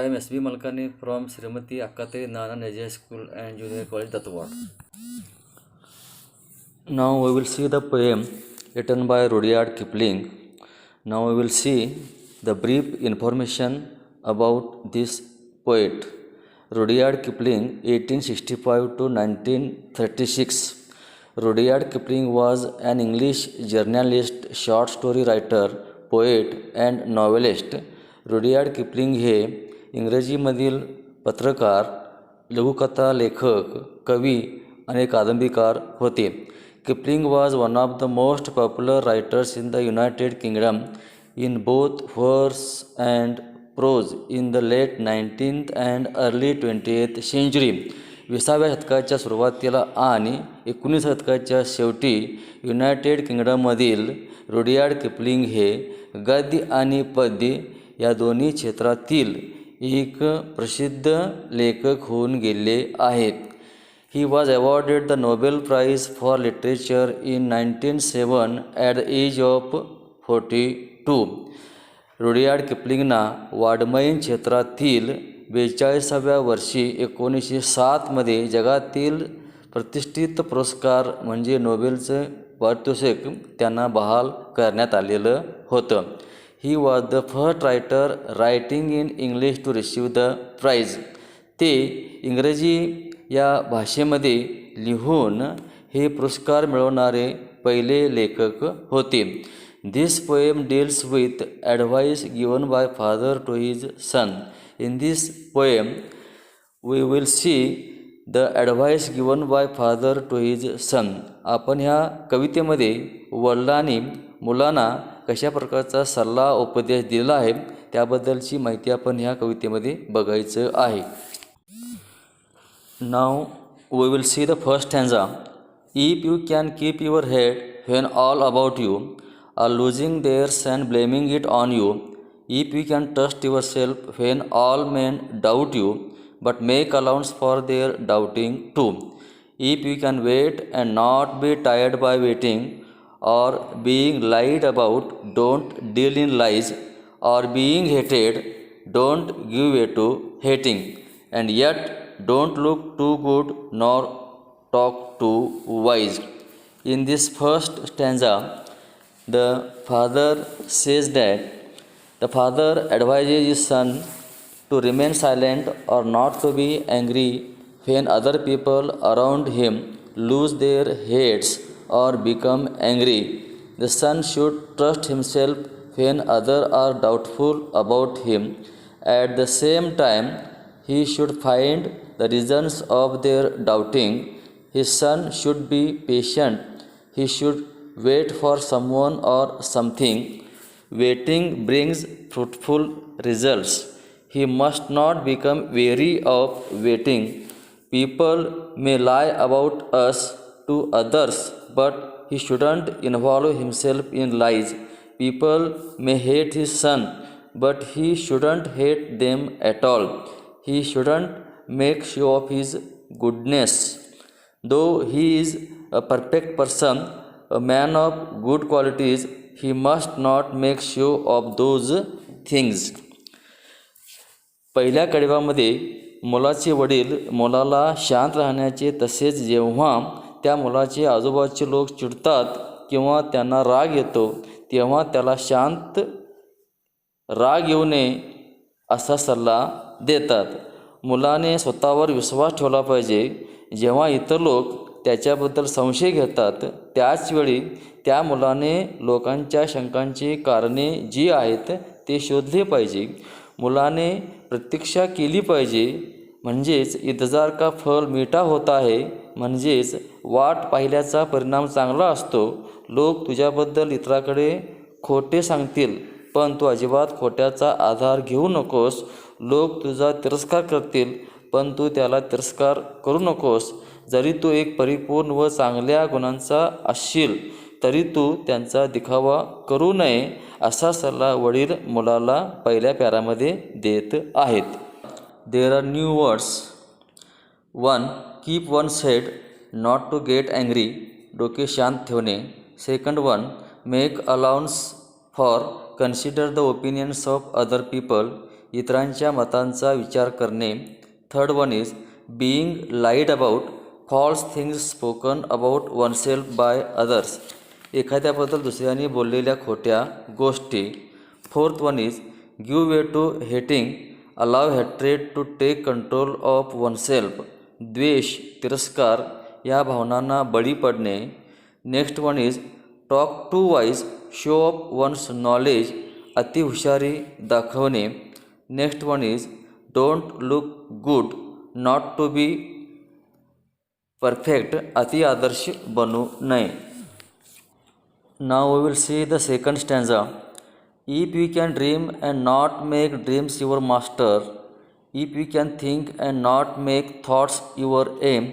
am S.B. Malkani from Srimati Akkate Nana Naja School and Junior College, Datwad. Now we will see the poem written by Rudyard Kipling. Now we will see the brief information about this poet. Rudyard Kipling, 1865 to 1936. Rudyard Kipling was an English journalist, short story writer, poet and novelist. Rudyard Kipling हे इंग्रजीमधील पत्रकार, लघुकथा लेखक, कवी आणि कादंबरीकार होते. Kipling was one of the most popular writers in the United Kingdom in both verse and prose in the late 19th and early 20th century. 20व्या शतकाच्या सुरुवातीला आणि 19व्या शतकाच्या शेवटी युनायटेड किंगडममधील रुडियार्ड किपलिंग हे गद्य आणि पद्य या दोन्ही क्षेत्रातील एक प्रसिद्ध लेखक होऊन गेले आहेत. He was awarded the Nobel prize for literature in 1907 at the age of 42. Rudyard किपलिंगना वाङ्मयीन क्षेत्रातील 42व्या वर्षी 1907 जगातील प्रतिष्ठित पुरस्कार म्हणजे नोबेलचं पारितोषिक त्यांना बहाल करण्यात आलेलं होतं. He was the first writer writing in English to receive the prize. ते इंग्रजी या भाषेमध्ये लिहून हे पुरस्कार मिळवणारे पहिले लेखक होते. This poem deals with advice given by father to his son. In this poem, we will see the advice given by father to his son. आपण ह्या कवितेमध्ये वडिलांनी मुलांना कशा प्रकारचा सल्ला उपदेश दिला आहे त्याबद्दलची माहिती आपण ह्या कवितेमध्ये बघायचं आहे. Now we will see the first stanza. If you can keep your head when all about you are losing theirs and blaming it on you. If you can trust yourself when all men doubt you but make allowance for their doubting too. If you can wait and not be tired by waiting or being lied about, don't deal in lies, or being hated, don't give way to hating, and yet don't look too good nor talk too wise. In this first stanza, the father says that the father advises his son to remain silent or not to be angry when other people around him lose their heads or become angry. The son should trust himself when others are doubtful about him. At the same time, he should find the reasons of their doubting. His son should be patient. He should wait for someone or something. Waiting brings fruitful results. He must not become weary of waiting. People may lie about us to others, but he shouldn't involve himself in lies. People may hate his son, but he shouldn't hate them at all. He shouldn't make show of his goodness. Though he is a perfect person, a man of good qualities, he must not make show of those things. पहिल्या कडव्यामध्ये मुलाचे वडील मुलाला शांत राहण्याचे तसेच जेव्हा त्या मुलाचे आजूबाजूचे लोक चिडतात किंवा त्यांना राग येतो तेव्हा त्याला शांत राग येऊ नये असा सल्ला देतात. मुलाने स्वतःवर विश्वास ठेवला पाहिजे. जेव्हा इतर लोक त्याच्याबद्दल संशय घेतात त्याचवेळी त्या मुलाने लोकांच्या शंकांची कारणे जी आहेत ते शोधले पाहिजे. मुलाने प्रतीक्षा केली पाहिजे म्हणजेच इंतजार का फल मीठा होता है, म्हणजेच वाट पाहिल्याचा परिणाम चांगला असतो. लोक तुझ्याबद्दल इतराकडे खोटे सांगतील पण तू अजिबात खोट्याचा आधार घेऊ नकोस. लोक तुझा तिरस्कार करतील पण तू त्याला तिरस्कार करू नकोस. जरी तू एक परिपूर्ण व चांगल्या गुणांचा असशील तरी तू त्यांचा दिखावा करू नये असा सल्ला वडील मुलाला पहिल्या पॅरामध्ये देत आहेत. There are new words. 1. Keep one's head, not to get angry. डोके शांत ठेवणे. Second one, make allowance for, consider the opinions of other people. इतरांच्या मतांचा विचार करणे. Third one is being lied about, false things spoken about oneself by others. एखाद्याबद्दल दुसऱ्यांनी बोललेल्या खोट्या गोष्टी. Fourth one is give way to hating, allow hatred to take control of oneself. द्वेष, तिरस्कार या भावनांना बळी पडणे. Next one is talk too wise, show off one's knowledge, अतिहुशारी दाखवणे. Next one is don't look good, not to be perfect, अति आदर्श बनू नये. Now we will see the second stanza. If you can dream and not make dreams your master, if you can think and not make thoughts your aim,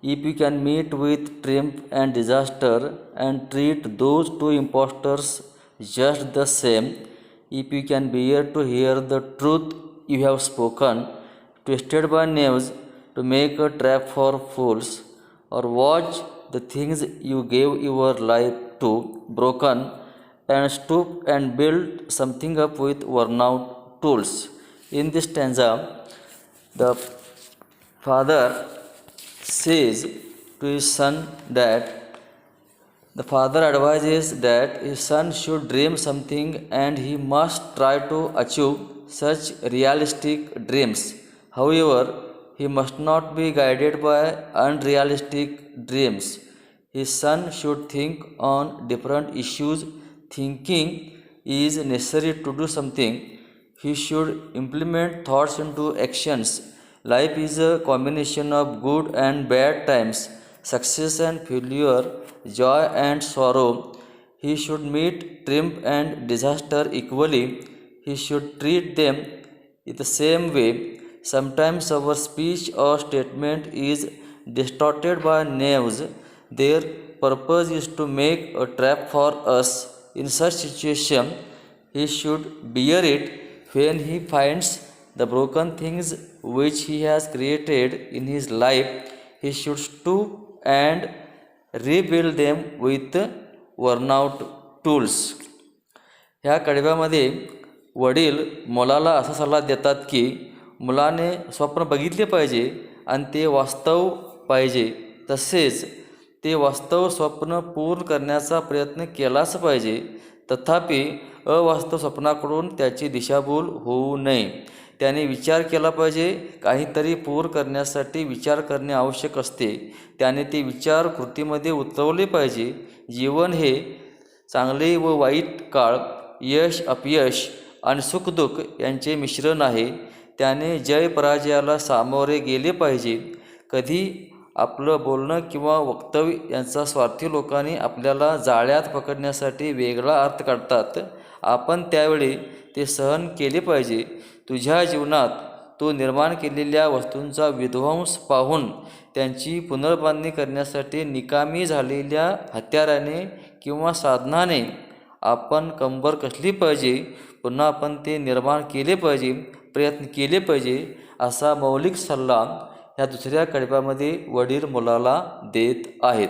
if you can meet with triumph and disaster and treat those two impostors just the same, if you can bear to hear the truth you have spoken, twisted by knaves to make a trap for fools, or watch the things you gave your life to broken, and stoop and build something up with worn out tools. In this stanza, the father says to his son that the father advises that his son should dream something and he must try to achieve such realistic dreams. However, he must not be guided by unrealistic dreams. His son should think on different issues. Thinking is necessary to do something. He should implement thoughts into actions. Life is a combination of good and bad times, success and failure, joy and sorrow. He should meet triumph and disaster equally. He should treat them in the same way. Sometimes our speech or statement is distorted by knaves. Their purpose is to make a trap for us. In such situation, he should bear it. When he finds the broken things which he has created in his life, he should stoop and rebuild them with worn out tools. ह्या कडव्यामध्ये वडील मुलाला असा सल्ला देतात की मुलाने स्वप्न बघितले पाहिजे आणि ते वास्तव पाहिजे, तसेच ते वास्तव स्वप्न पूर्ण करण्याचा प्रयत्न केलाच पाहिजे. तथापि अवास्तव स्वप्नाकडून त्याची दिशाभूल होऊ नये. त्याने विचार केला पाहिजे. काहीतरी पूर्ण करण्यासाठी विचार करणे आवश्यक असते. त्याने ते विचार कृतीमध्ये उतरवले पाहिजे. जीवन हे चांगले व वाईट काळ, यश अपयश आणि सुखदुःख यांचे मिश्रण आहे. त्याने जय पराजयाला सामोरे गेले पाहिजे. कधी आपलं बोलणं किंवा वक्तव्य यांचा स्वार्थी लोकांनी आपल्याला जाळ्यात पकडण्यासाठी वेगळा अर्थ काढतात. आपण त्यावेळी ते सहन केले पाहिजे. तुझ्या जीवनात तू निर्माण केलेल्या वस्तूंचा विध्वंस पाहून त्यांची पुनर्बांधणी करण्यासाठी निकामी झालेल्या हत्याराने किंवा साधनाने आपण कंबर कसली पाहिजे. पुन्हा आपण ते निर्माण केले पाहिजे, प्रयत्न केले पाहिजे, असा मौलिक सल्ला ह्या दुसऱ्या कडव्यामध्ये वडील मुलाला देत आहेत.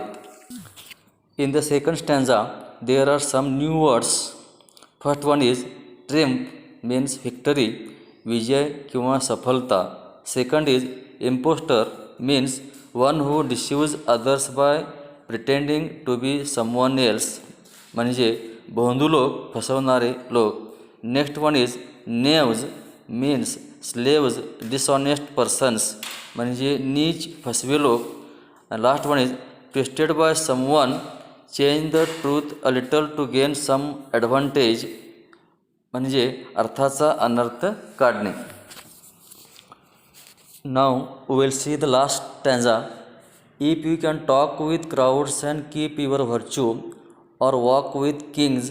In the second stanza there are some new words. First one is triumph means victory, विजय किंवा सफलता. Second is impostor means one who deceives others by pretending to be someone else, म्हणजे भोंदू लोक, फसवणारे लोक. Next one is knaves means slaves, dishonest persons, म्हणजे नीच फसवे लोक. Last one is twisted by someone, change the truth a little to gain some advantage, म्हणजे अर्थाचा अनर्थ काढणे. Now we will see the last stanza. If you can talk with crowds and keep your virtue, or walk with kings,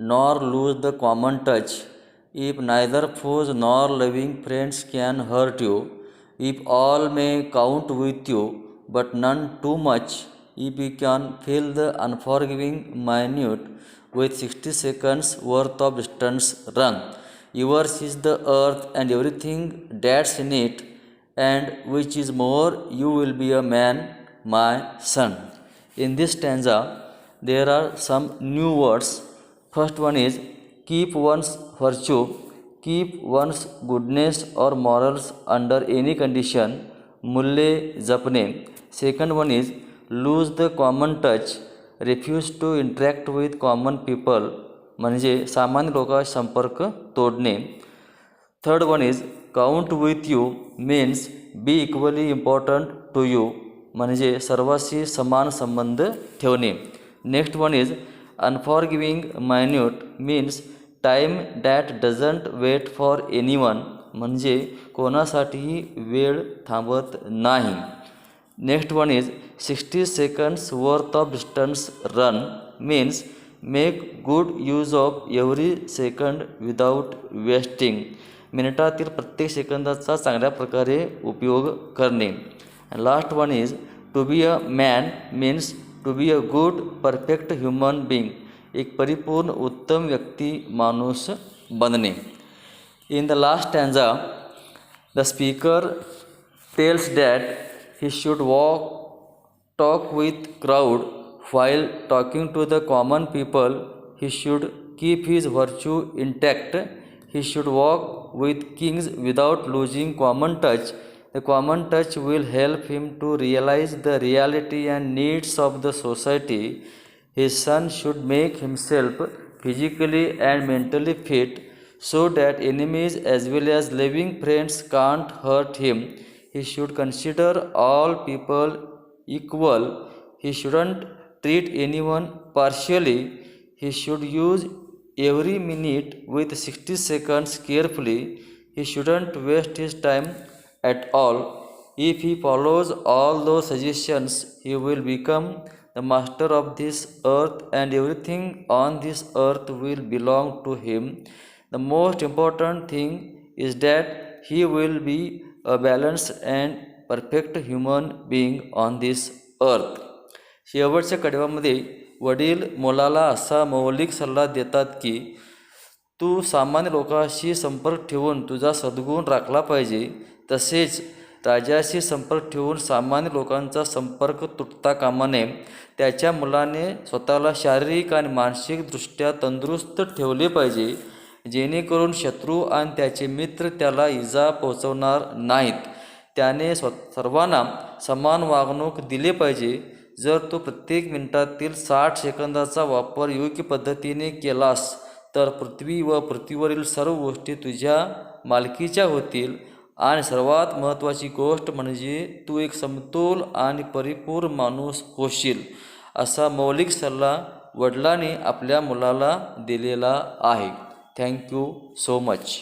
nor lose the common touch, if neither foes nor loving friends can hurt you, if all may count with you, but none too much, if you can fill the unforgiving minute with 60 seconds worth of distance run, yours is the earth and everything that's in it, and which is more, you will be a man, my son. In this stanza, there are some new words. First one is keep one's virtue. Keep one's goodness और morals under any condition, मूल्ये जपणे. Second one is lose the common touch, refuse to interact with common people, म्हणजे सामान्य लोकांशी संपर्क तोडणे. Third one is count with you means be equally important to you, म्हणजे सर्वांशी समान संबंध ठेवणे. Next one is unforgiving minute means time that doesn't wait for anyone, म्हणजे कोणासाठीही वेळ थांबत नाही. Next one is 60 seconds worth of distance run means make good use of every second without wasting, मिनिटातील प्रत्येक सेकंदाचा चांगल्या प्रकारे उपयोग करणे. Last one is to be a man means to be a good perfect human being, एक परिपूर्ण उत्तम व्यक्ती माणूस बनणे. In the last stanza the speaker tells that he should talk with crowd while talking to the common people. He should keep his virtue intact. He should walk with kings without losing common touch. The common touch will help him to realize the reality and needs of the society. His son should make himself physically and mentally fit so that enemies as well as living friends can't hurt him. He should consider all people equal. He shouldn't treat anyone partially. He should use every minute with 60 seconds carefully. He shouldn't waste his time at all. If he follows all those suggestions, he will become the master of this earth and everything on this earth will belong to him. The most important thing is that he will be a balanced and perfect human being on this earth. शेवटच्या कडव्यामध्ये वडील मुलाला असा मौलिक सल्ला देतात की तू सामान्य लोकांशी संपर्क ठेवून तुझा सद्गुण राखला पाहिजे. तसेच राजाशी संपर्क ठेवून सामान्य लोकांचा संपर्क तुटता कामा नये. त्याच्या मुलाने स्वतःला शारीरिक आणि मानसिकदृष्ट्या तंदुरुस्त ठेवले पाहिजे, जेणेकरून शत्रू आणि त्याचे मित्र त्याला इजा पोचवणार नाहीत. त्याने सर्वांना समान वागणूक दिले पाहिजे. जर तू प्रत्येक मिनिटातील 60 सेकंदाचा वापर योग्य पद्धतीने केलास तर पृथ्वी व पृथ्वीवरील सर्व गोष्टी तुझ्या मालकीच्या होतील. आणि सर्वात महत्त्वाची गोष्ट म्हणजे तू एक समतोल आणि परिपूर्ण माणूस होशील, असा मौलिक सल्ला वडिलांनी आपल्या मुलाला दिलेला आहे. Thank you so much.